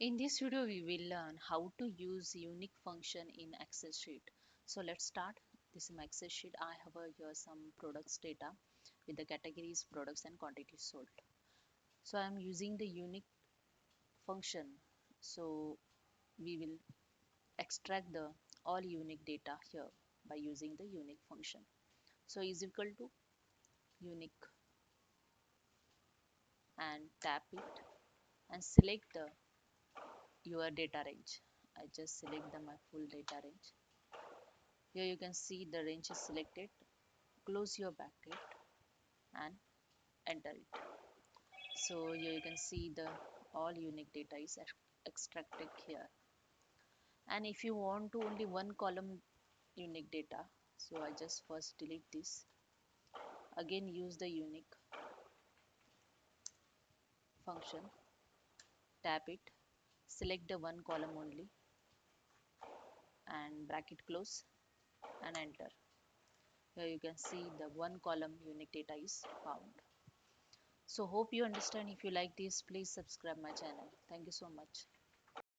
In this video, we will learn how to use unique function in Excel sheet. So let's start. This is my Excel sheet. I have here some products data with the categories, products and quantities sold. So I am using the unique function. So we will extract the all unique data here by using the unique function. So is equal to unique and tap it and select the your data range. I just select my full data range. Here you can see the range is selected. Close your bracket and enter it. So here you can see the all unique data is extracted here. And if you want to only one column unique data, so I just first delete this. Again use the unique function, tap it, select the one column only and bracket close and enter. Here you can see the one column unique data is found. So hope you understand. If you like this, please subscribe my channel. Thank you so much.